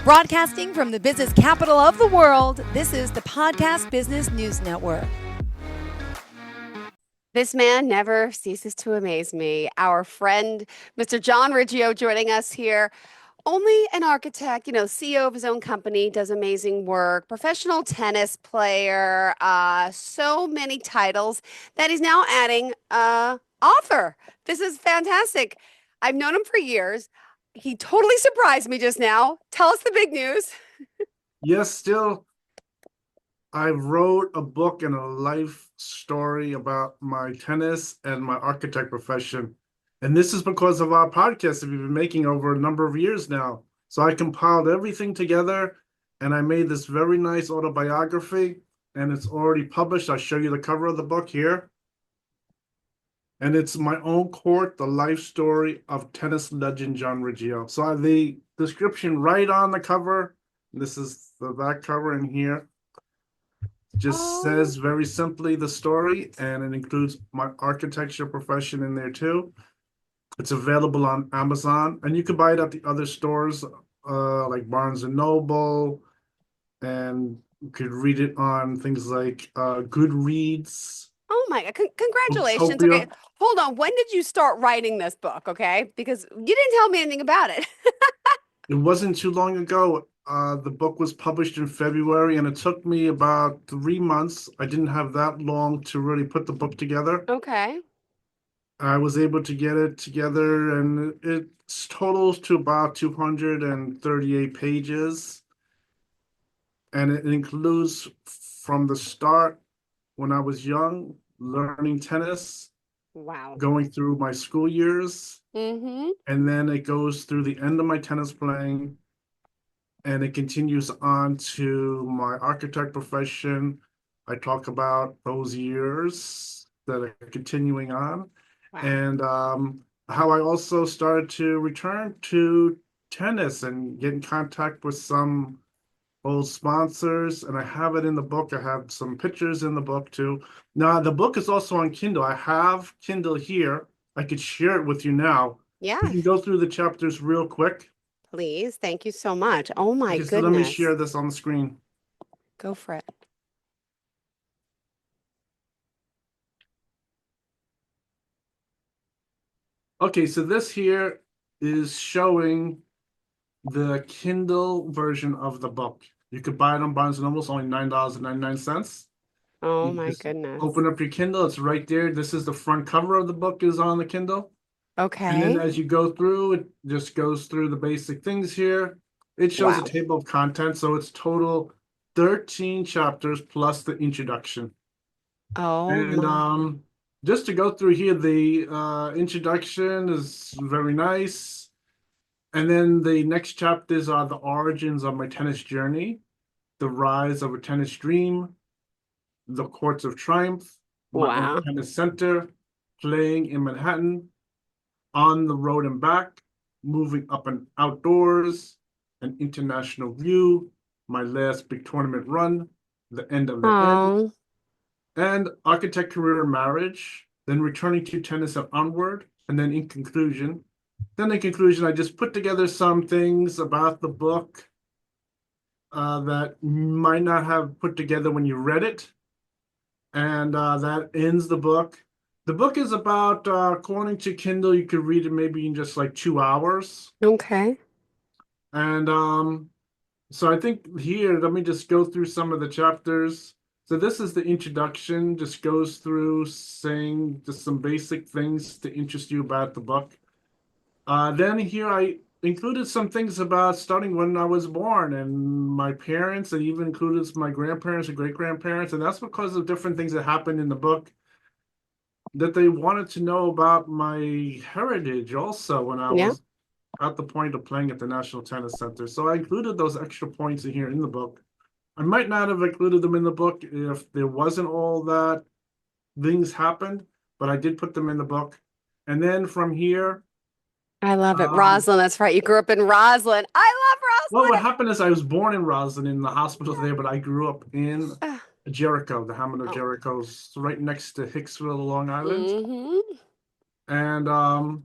Broadcasting from the business capital of the world, this is the Podcast Business News Network. This man never ceases to amaze me. Our friend, Mr. John Riggio, joining us here. Only an architect, CEO of his own company, does amazing work, professional tennis player, so many titles that he's now adding author. This is fantastic. I've known him for years. He totally surprised me just now. Tell us the big news. Yes, still, I wrote a book and a life story about my tennis and my architect profession. And this is because of our podcast that we've been making over a number of years now. So I compiled everything together and I made this very nice autobiography, and it's already published. I'll show you the cover of the book here. And it's my own court, the life story of tennis legend John Riggio. So I have the description right on the cover. This is the back cover in here. Just says very simply the story, and it includes my architecture profession in there too. It's available on Amazon, and you can buy it at the other stores like Barnes and Noble, and you could read it on things like Goodreads. Oh my God, congratulations. Utopia. Okay, hold on. When did you start writing this book? Okay, because you didn't tell me anything about it. It wasn't too long ago. The book was published in February, and it took me about 3 months. I didn't have that long to really put the book together. Okay. I was able to get it together, and it totals to about 238 pages. And it includes from the start, when I was young, learning tennis, Wow. going through my school years, Mm-hmm. and then it goes through the end of my tennis playing, and it continues on to my architect profession. I talk about those years that are continuing on. Wow. And how I also started to return to tennis and get in contact with some old sponsors. And I have it in the book. I have some pictures in the book too. Now, the book is also on Kindle. I have Kindle here. I could share it with you now. Yeah, We can go through the chapters real quick. please. Thank you so much. Oh my Okay, so let me share this on the screen. Go for it. Okay, so this here is showing the Kindle version of the book. You could buy it on Barnes & Noble. It's only $9.99. Oh You my just goodness. Open up your Kindle. It's right there. This is the front cover of the book is on the Kindle. And then Okay. as you go through, it just goes through the basic things here. It shows Wow. a table of contents. So it's total 13 chapters plus the introduction. Oh And my. just to go through here, the introduction is very nice. And then the next chapters are the origins of my tennis journey, the rise of a tennis dream, the courts of triumph, my own Wow. tennis center, playing in Manhattan, on the road and back, moving up and outdoors, an international view, my last big tournament run, the end of the end, Oh. and architect career and marriage, then returning to tennis and onward, and then in conclusion, I just put together some things about the book that you might not have put together when you read it. And that ends the book. The book is about, according to Kindle, you could read it maybe in just like 2 hours. Okay. And so I think here, let me just go through some of the chapters. So this is the introduction, just goes through saying just some basic things to interest you about the book. Then here I included some things about starting when I was born and my parents, and even included my grandparents and great-grandparents. And that's because of different things that happened in the book that they wanted to know about my heritage also when I Yeah. was at the point of playing at the National Tennis Center. So I included those extra points in here in the book. I might not have included them in the book if there wasn't all that things happened, but I did put them in the book. And then from here, I love it. um, Roslyn, that's right. You grew up in Roslyn. I love well, what Roslyn. happened is I was born in Roslyn in the hospital there, but I grew up in Ah, Jericho, the hamlet of oh. Jericho's right next to Hicksville, Long Island. Mm-hmm. And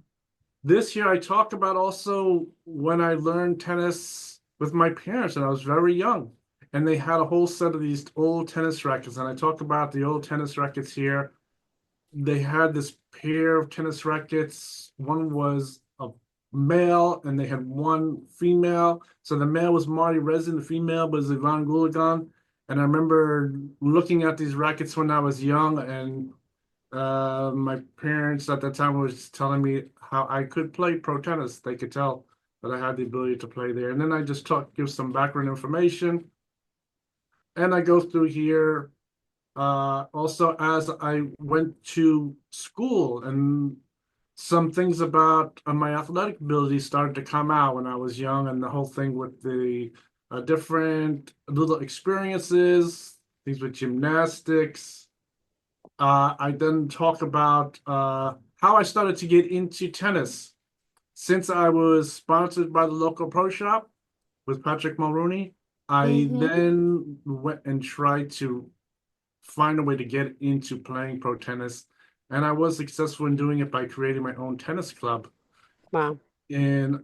this year I talk about also when I learned tennis with my parents, and I was very young. And they had a whole set of these old tennis rackets. And I talk about the old tennis rackets here. They had this pair of tennis rackets. One was a male, and they had one female. So the male was Marty Resin, the female was Ivan Gulagan. And I remember looking at these rackets when I was young, and my parents at that time was telling me how I could play pro tennis. They could tell that I had the ability to play there. And then I just give some background information, and I go through here. Also, as I went to school, and some things about my athletic ability started to come out when I was young, and the whole thing with the different little experiences, things with gymnastics. I then talk about how I started to get into tennis. Since I was sponsored by the local pro shop with Patrick Mulrooney, I Mm-hmm. then went and tried to find a way to get into playing pro tennis. And I was successful in doing it by creating my own tennis club Wow. in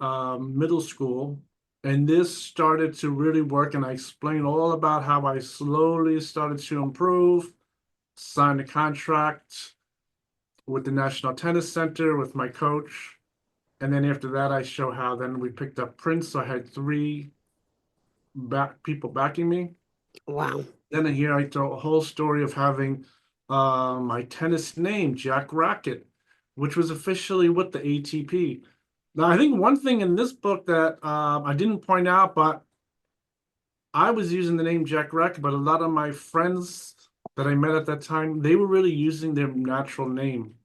middle school. And this started to really work. And I explained all about how I slowly started to improve, signed a contract with the National Tennis Center with my coach. And then after that, I show how then we picked up Prince. So I had three people backing me. Wow. Then here I tell a whole story of having my tennis name, Jack Racket, which was officially with the ATP. Now, I think one thing in this book that I didn't point out, but I was using the name Jack Racket, but a lot of my friends that I met at that time, they were really using their natural name.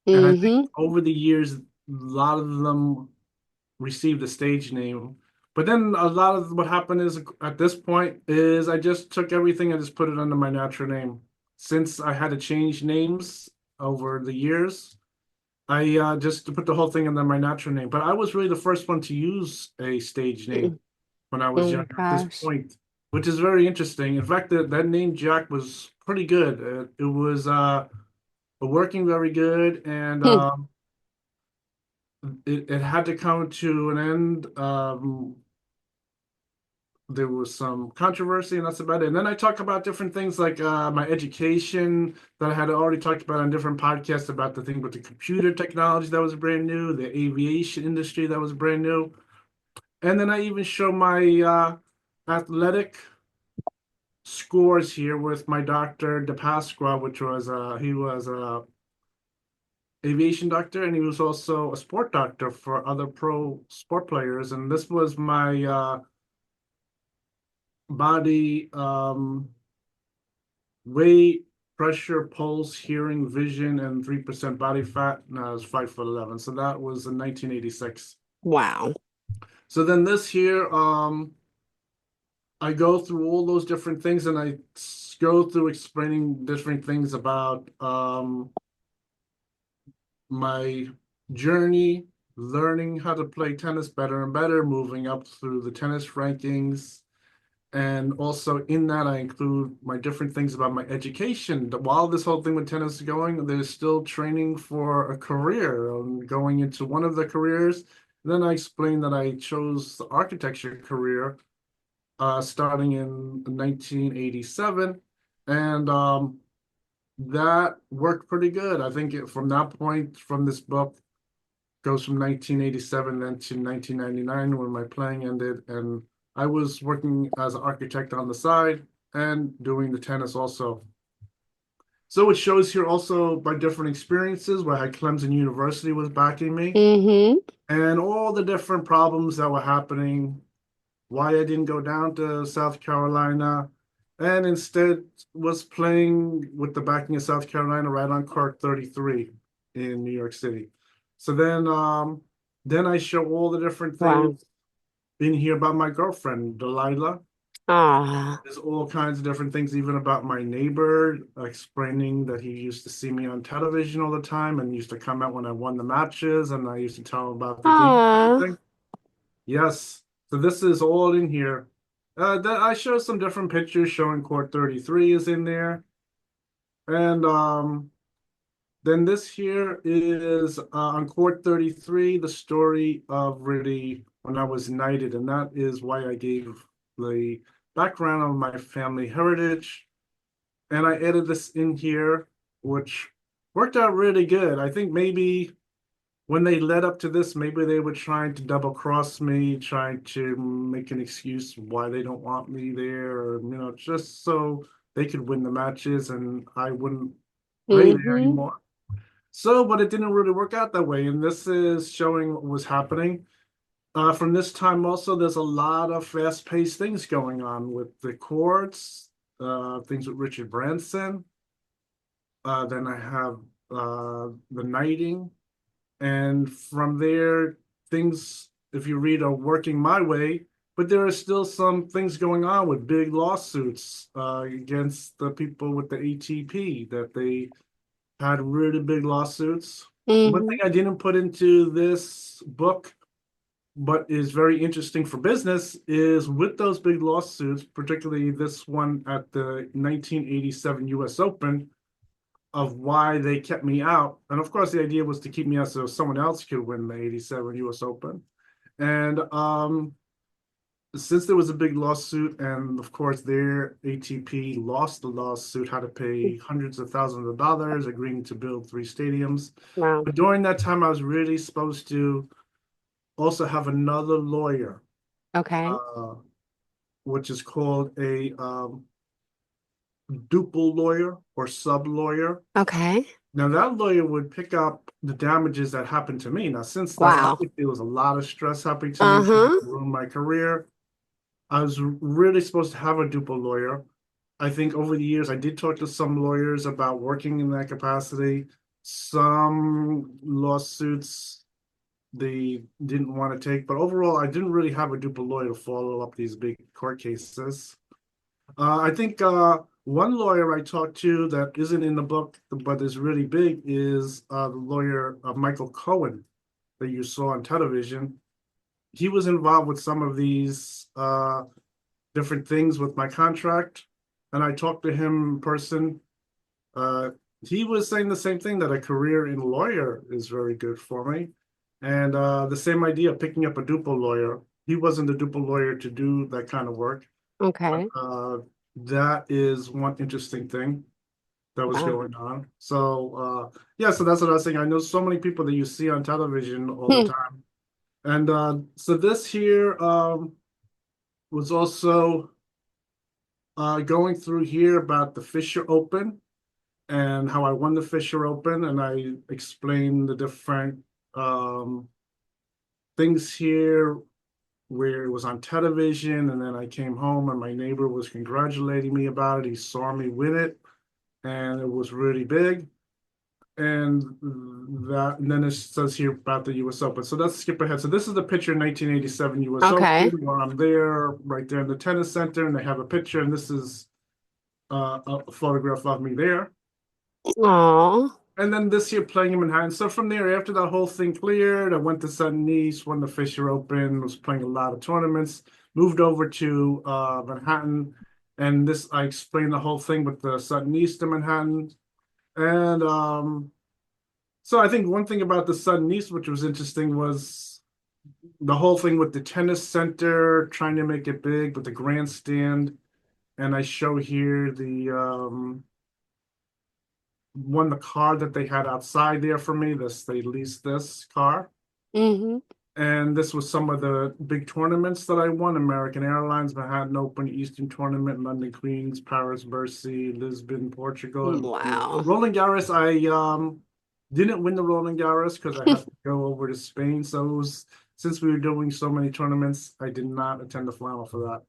And I think Mm-hmm. over the years, a lot of them received a stage name. But then a lot of what happened is at this point is I just took everything and just put it under my natural name. Since I had to change names over the years, I just put the whole thing under my natural name. But I was really the first one to use a stage name when I Oh was my younger at this gosh. point, which is very interesting. In fact, that name Jack was pretty good. It was working very good, and Hmm. it had to come to an end. There was some controversy, and that's about it. And then I talk about different things like my education that I had already talked about on different podcasts about the thing with the computer technology that was brand new, the aviation industry that was brand new. And then I even show my athletic scores here with my doctor DePasqua, which was he was a aviation doctor, and he was also a sport doctor for other pro sport players. And this was my body weight, pressure, pulse, hearing, vision, and 3% body fat. And I was 5'11". So that was in 1986. Wow. So then this here, I go through all those different things, and I go through explaining different things about my journey, learning how to play tennis better and better, moving up through the tennis rankings. And also in that, I include my different things about my education. While this whole thing with tennis is going, there's still training for a career, going into one of the careers. Then I explain that I chose the architecture career starting in 1987. And that worked pretty good. I think from that point, from this book, goes from 1987 then to 1999 when my playing ended. And I was working as an architect on the side and doing the tennis also. So it shows here also by different experiences where Clemson University was backing me Mm-hmm. and all the different problems that were happening, why I didn't go down to South Carolina and instead was playing with the backing of South Carolina right on court 33 in New York City. So then I show all the different things Wow. in here about my girlfriend, Delilah. Ah. There's all kinds of different things, even about my neighbor, explaining that he used to see me on television all the time and used to come out when I won the matches, and I used to tell him about the game and Ah. everything. Yes. So this is all in here. That I show some different pictures showing court 33 is in there. And then this here is on court 33, the story of really when I was knighted, and that is why I gave the background on my family heritage. And I added this in here, which worked out really good. I think maybe when they led up to this, maybe they were trying to double cross me, trying to make an excuse why they don't want me there, or just so they could win the matches and I wouldn't play there Mm-hmm. anymore. So, but it didn't really work out that way. And this is showing what was happening. From this time also, there's a lot of fast-paced things going on with the courts, things with Richard Branson. Then I have the knighting. And from there, things, if you read, are working my way. But there are still some things going on with big lawsuits against the people with the ATP that they had really big lawsuits. One Mm-hmm. thing I didn't put into this book, but is very interesting for business, is with those big lawsuits, particularly this one at the 1987 US Open, of why they kept me out. And of course, the idea was to keep me out so someone else could win the 87 US Open. And since there was a big lawsuit, and of course, their ATP lost the lawsuit, had to pay hundreds of thousands of dollars, agreeing to build 3 stadiums. Wow. But during that time, I was really supposed to also have another lawyer, Okay. uh, which is called a duple lawyer or sub lawyer. Okay. Now that lawyer would pick up the damages that happened to me. Now, since that's Wow. obviously there was a lot of stress happening to me, trying to Uh-huh. ruin my career, I was really supposed to have a duple lawyer. I think over the years I did talk to some lawyers about working in that capacity. Some lawsuits they didn't want to take, but overall I didn't really have a duple lawyer to follow up these big court cases. I think one lawyer I talked to that isn't in the book, but is really big, is the lawyer Michael Cohen that you saw on television. He was involved with some of these different things with my contract, and I talked to him in person. Uh, he was saying the same thing, that a career in lawyer is very good for me, and the same idea, picking up a duple lawyer. He wasn't a duple lawyer to do that kind of work. Okay. That is one interesting thing that was Wow. going on. So yeah, so that's what I was saying. I know so many people that you see on television all the time. And so this here was also going through here about the Fisher Open and how I won the Fisher Open, and I explained the different um, things here where it was on television, and then I came home and my neighbor was congratulating me about it. He saw me win it, and it was really big. And then it says here about the U.S. Open. So let's skip ahead. So this is the picture in 1987 U.S. Open Okay. where I'm there, right there in the tennis center, and they have a picture, and this is a photograph of me there. Aw. And then this year playing in Manhattan. So from there, after that whole thing cleared, I went to Sutton East, won the Fisher Open, was playing a lot of tournaments, moved over to Manhattan. And this, I explained the whole thing with the Sutton East in Manhattan. And so I think one thing about the Sutton East, which was interesting, was the whole thing with the tennis center, trying to make it big with the grandstand. And I show here the car that they had outside there for me. They leased this car. Mm-hmm. And this was some of the big tournaments that I won: American Airlines, Manhattan Open, Eastern Tournament, London Queens, Paris Bercy, Lisbon, Portugal, and Wow. Roland Garros. I didn't win the Roland Garros because I had to go over to Spain. So it was, since we were doing so many tournaments, I did not attend the final for that.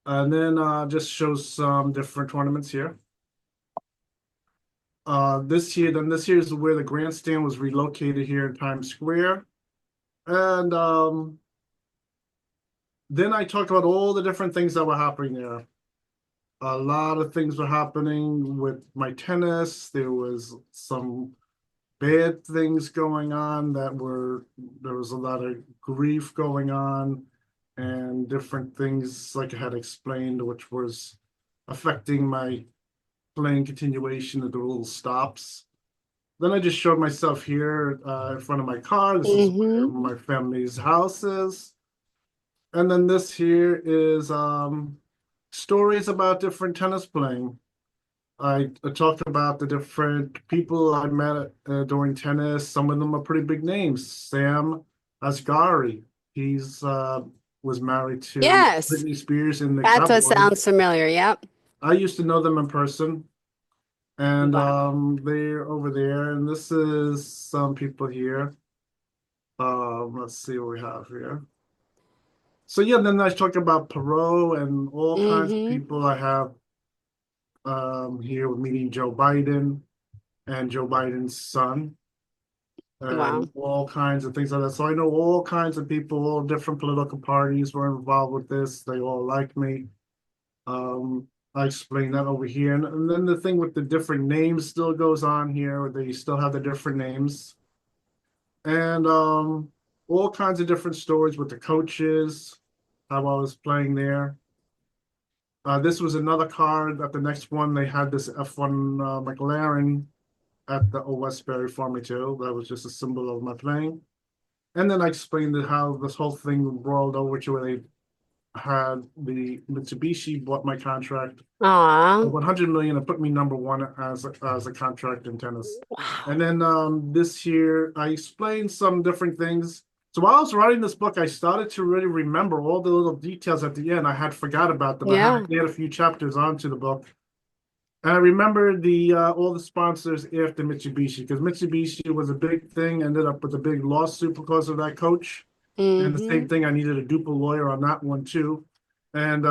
And then just shows some different tournaments here. This year is where the grandstand was relocated here in Times Square. And then I talked about all the different things that were happening there. A lot of things were happening with my tennis. There was some bad things going on there was a lot of grief going on and different things, like I had explained, which was affecting my playing continuation of the little stops. Then I just showed myself here in front of my car. This is where Mm-hmm. my family's house is. And then this here is stories about different tennis playing. I talked about the different people I met during tennis. Some of them are pretty big names. Sam Asghari, he's was married to Yes, Britney Spears in the that does Cowboys. sound familiar. Yep. I used to know them in person, and Wow. they're over there. And this is some people here. Let's see what we have here. So yeah, then I talk about Perot and all kinds of Mm-hmm. people I have here with meeting Joe Biden and Joe Biden's son and Wow. all kinds of things like that. So I know all kinds of people, all different political parties were involved with this. They all like me. I explained that over here. And then the thing with the different names still goes on here. They still have the different names. And all kinds of different stories with the coaches, how I was playing there. This was another card. At the next one, they had this F1 McLaren at the Old Westbury for me too. That was just a symbol of my playing. And then I explained how this whole thing rolled over to where they had the Mitsubishi bought my contract Aw. 100 million and put me number one as a contract in tennis. Wow. And then this year I explained some different things. So while I was writing this book, I started to really remember all the little details at the end. I had forgot about them. I Yeah. had to add a few chapters onto the book. And I remember the all the sponsors after Mitsubishi because Mitsubishi was a big thing. Ended up with a big lawsuit because of that coach. And the Mm-hmm. same thing, I needed a duple lawyer on that one too. And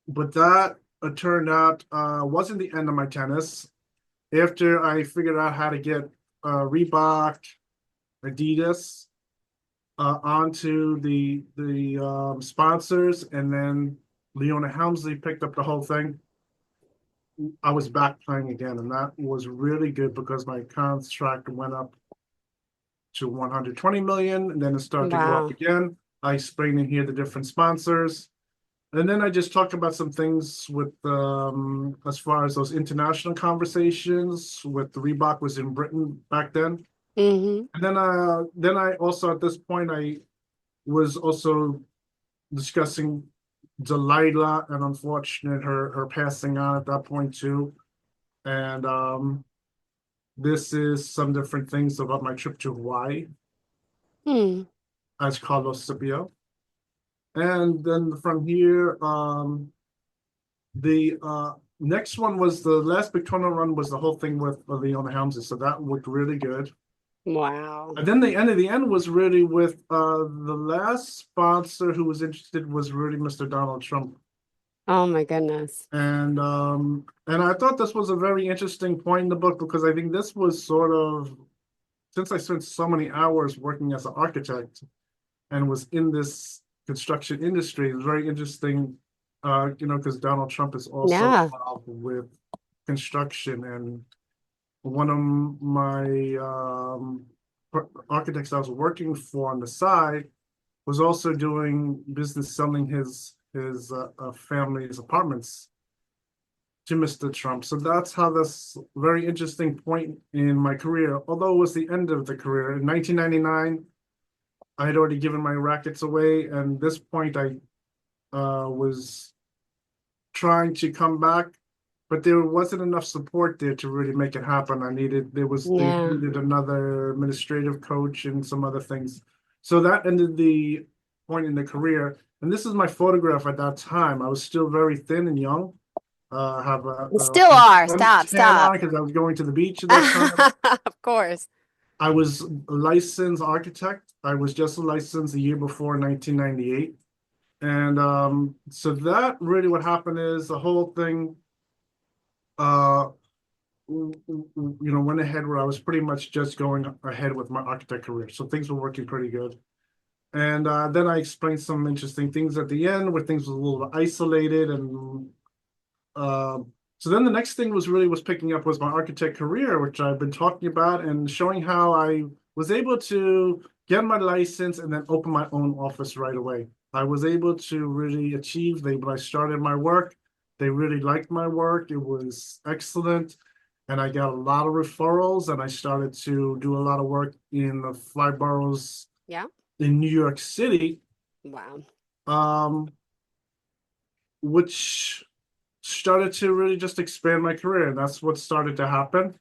but that turned out wasn't the end of my tennis. After I figured out how to get Reebok, Adidas onto the sponsors, and then Leona Helmsley picked up the whole thing. I was back playing again, and that was really good because my contract went up to 120 million, and then it started to go up Wow. again. I explained in here the different sponsors. And then I just talked about some things with as far as those international conversations with Reebok was in Britain back then. Mm-hmm. And then I also at this point I was also discussing Delilah and unfortunate her passing on at that point too. And this is some different things about my trip to Hawaii Hmm. as Carlos Scipio. And then from here, the next one was the last big tournament run was the whole thing with Leona Helmsley, so that looked really good. Wow. And then the end was really with the last sponsor who was interested was really Mr. Donald Trump. Oh my goodness. And I thought this was a very interesting point in the book because I think this was sort of since I spent so many hours working as an architect and was in this construction industry, it was very interesting, because Donald Trump is also Yeah. involved with construction. And one of my architects I was working for on the side was also doing business selling his family's apartments to Mr. Trump. So that's how this very interesting point in my career, although it was the end of the career. In 1999, I had already given my rackets away, and this point I was trying to come back, but there wasn't enough support there to really make it happen. They Yeah. needed another administrative coach and some other things. So that ended the point in the career. And this is my photograph at that time. I was still very thin and young. Have You still are. one Stop. tan on Stop. because I was going to the beach at that time. Of course. I was a licensed architect. I was just licensed the year before 1998. And so that really what happened is the whole thing uh went ahead where I was pretty much just going ahead with my architect career. So things were working pretty good. And then I explained some interesting things at the end where things were a little isolated and so then the next thing was picking up was my architect career, which I've been talking about and showing how I was able to get my license and then open my own office right away. I was able to really achieve. When I started my work, they really liked my work. It was excellent. And I got a lot of referrals and I started to do a lot of work in the fly boroughs Yeah. in New York City. Wow. um, which started to really just expand my career. And that's what started to happen.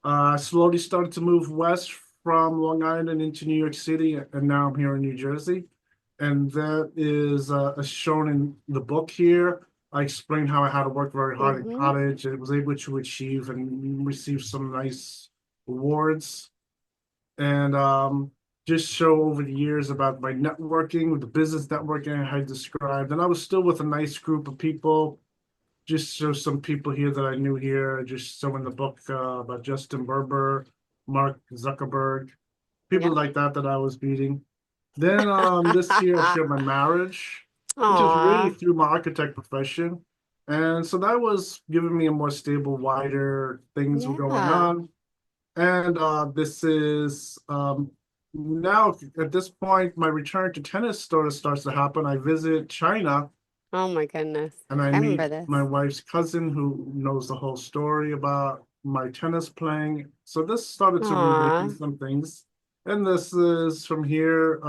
I slowly started to move west from Long Island into New York City, and now I'm here in New Jersey. And that is shown in the book here. I explained how I had to work very hard in Mm-hmm. college and was able to achieve and receive some nice awards. And just show over the years about my networking, the business networking I had described. And I was still with a nice group of people, just show some people here that I knew here. Just so in the book about Justin Berber, Mark Zuckerberg, people Yep. like that that I was meeting. Then this year I shared my marriage, which is really Aw. through my architect profession. And so that was giving me a more stable, wider things were going Yeah. on. And this is now at this point, my return to tennis sort of starts to happen. I visit China Oh my goodness. and I I meet remember this. my wife's cousin who knows the whole story about my tennis playing. So this started to reawaken Aw. some things. And this is from here,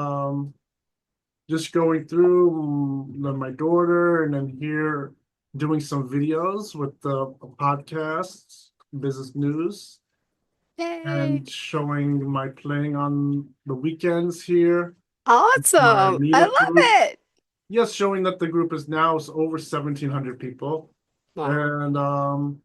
just going through my daughter, and then here doing some videos with the podcasts, business news, Yay. and showing my playing on the weekends here. My Awesome. I meetup love group. it. Yes, showing that the group is now over 1,700 people. Wow. And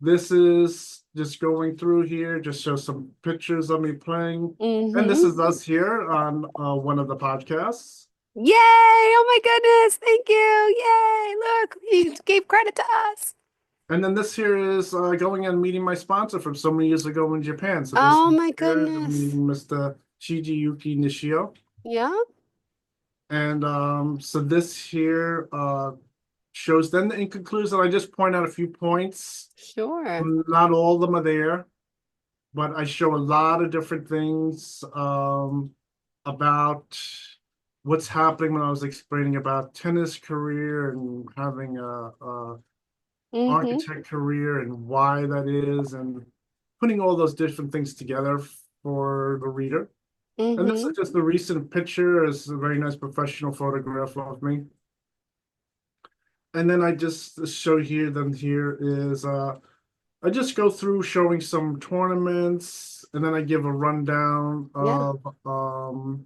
this is just going through here, just show some pictures of me playing. And this Mm-hmm. is us here on one of the podcasts. Yay! Oh my goodness. Thank you. Yay. Look, you gave credit to us. And then this here is going and meeting my sponsor from so many years ago in Japan. So this Oh my here is goodness. meeting Mr. Shigeyuki Nishio. Yeah. And so this here shows then in conclusion, I just point out a few points. Sure. Not all of them are there, but I show a lot of different things about what's happening when I was explaining about tennis career and having a Mm-hmm. architect career and why that is, and putting all those different things together for the reader. And this Mm-hmm. is just the recent picture. It's a very nice professional photograph of me. And then I just show here, then here is I just go through showing some tournaments, and then I give a rundown Yeah. of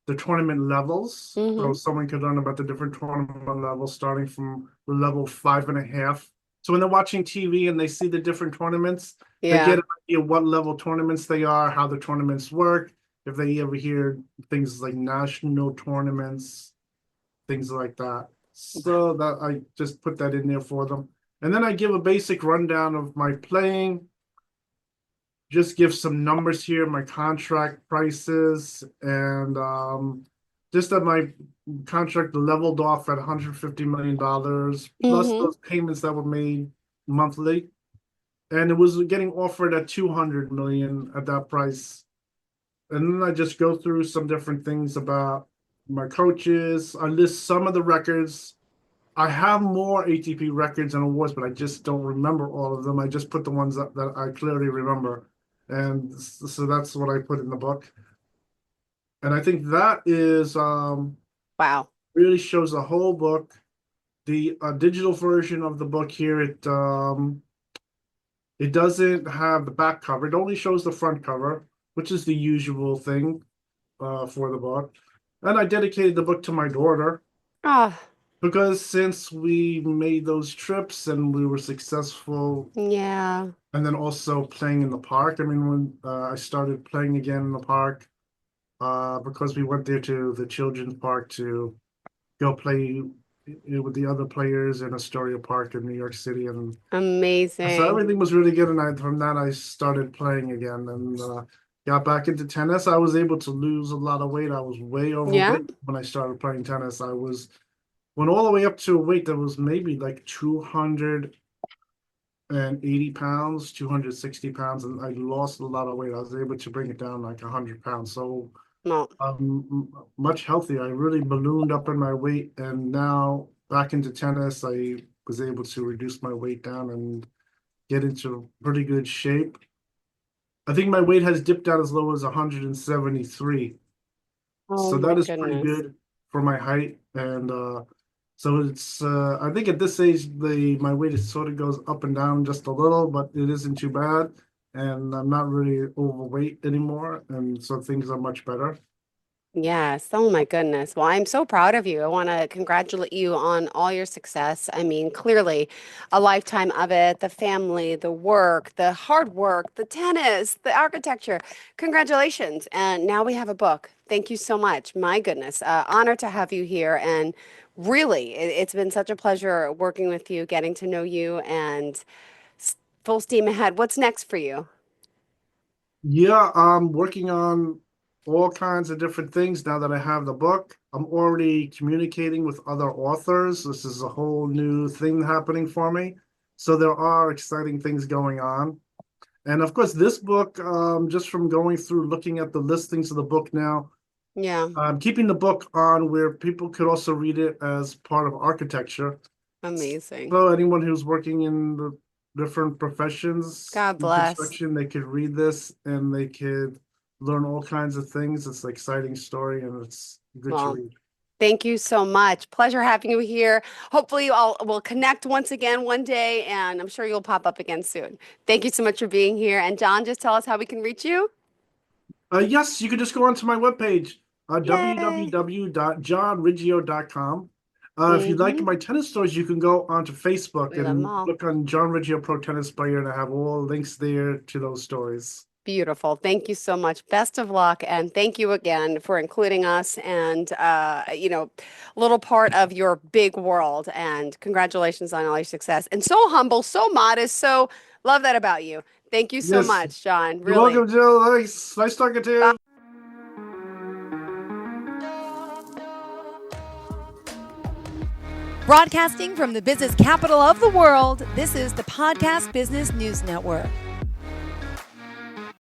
the tournament levels. So Mm-hmm. someone could learn about the different tournament levels, starting from the level 5.5. So when they're watching TV and they see the different tournaments, they get Yeah. an idea what level tournaments they are, how the tournaments work. If they ever hear things like national tournaments, things like that. So that I just put that in there for them. And then I give a basic rundown of my playing, just give some numbers here, my contract prices, and just that my contract leveled off at $150 million, plus Mm-hmm. those payments that were made monthly. And it was getting offered at 200 million at that price. And then I just go through some different things about my coaches. I list some of the records. I have more ATP records and awards, but I just don't remember all of them. I just put the ones that I clearly remember. And so that's what I put in the book. And I think that is Wow. really shows the whole book. The digital version of the book here, it doesn't have the back cover. It only shows the front cover, which is the usual thing for the book. And I dedicated the book to my daughter. Ah, Because since we made those trips and we were successful, yeah. and then also playing in the park. I mean, when I started playing again in the park, because we went there to the children's park to go play with the other players in Astoria Park in New York City, and so Amazing. everything was really good. And from that, I started playing again and got back into tennis. I was able to lose a lot of weight. I was way Yeah. overweight when I started playing tennis. I was went all the way up to a weight that was maybe like 280 pounds, 260 pounds, and I lost a lot of weight. I was able to bring it down like 100 pounds. So No. I'm much healthier. I really ballooned up in my weight, and now back into tennis, I was able to reduce my weight down and get into pretty good shape. I think my weight has dipped down as low as 173. Oh So my that is pretty goodness. good for my height. And so it's I think at this age the my weight is sort of goes up and down just a little, but it isn't too bad. And I'm not really overweight anymore, and so things are much better. Yes. Oh my goodness. Well, I'm so proud of you. I want to congratulate you on all your success. I mean, clearly a lifetime of it, the family, the work, the hard work, the tennis, the architecture. Congratulations. And now we have a book. Thank you so much. My goodness. Honor to have you here. And really, it's been such a pleasure working with you, getting to know you, and full steam ahead. What's next for you? Yeah, I'm working on all kinds of different things now that I have the book. I'm already communicating with other authors. This is a whole new thing happening for me. So there are exciting things going on. And of course, this book, just from going through looking at the listings of the book now, Yeah. I'm keeping the book on where people could also read it as part of architecture. Amazing. So anyone who's working in the different professions God in bless. construction, they could read this and they could learn all kinds of things. It's an exciting story and it's good to Well, read. thank you so much. Pleasure having you here. Hopefully, we'll connect once again one day, and I'm sure you'll pop up again soon. Thank you so much for being here. And John, just tell us how we can reach you. Yes, you can just go onto my webpage, Yay. www.johnriggio.com. If you'd like Hmm. my tennis stories, you can go onto Facebook We love them and all. look on John Riggio Pro Tennis Player, and I have all links there to those stories. Beautiful. Thank you so much. Best of luck. And thank you again for including us and, a little part of your big world. And congratulations on all your success. And so humble, so modest. So love that about you. Thank you so Yes, much, John. you're Really. welcome, Jill. Nice talking to you. Broadcasting from the business capital of the world, this is the Podcast Business News Network.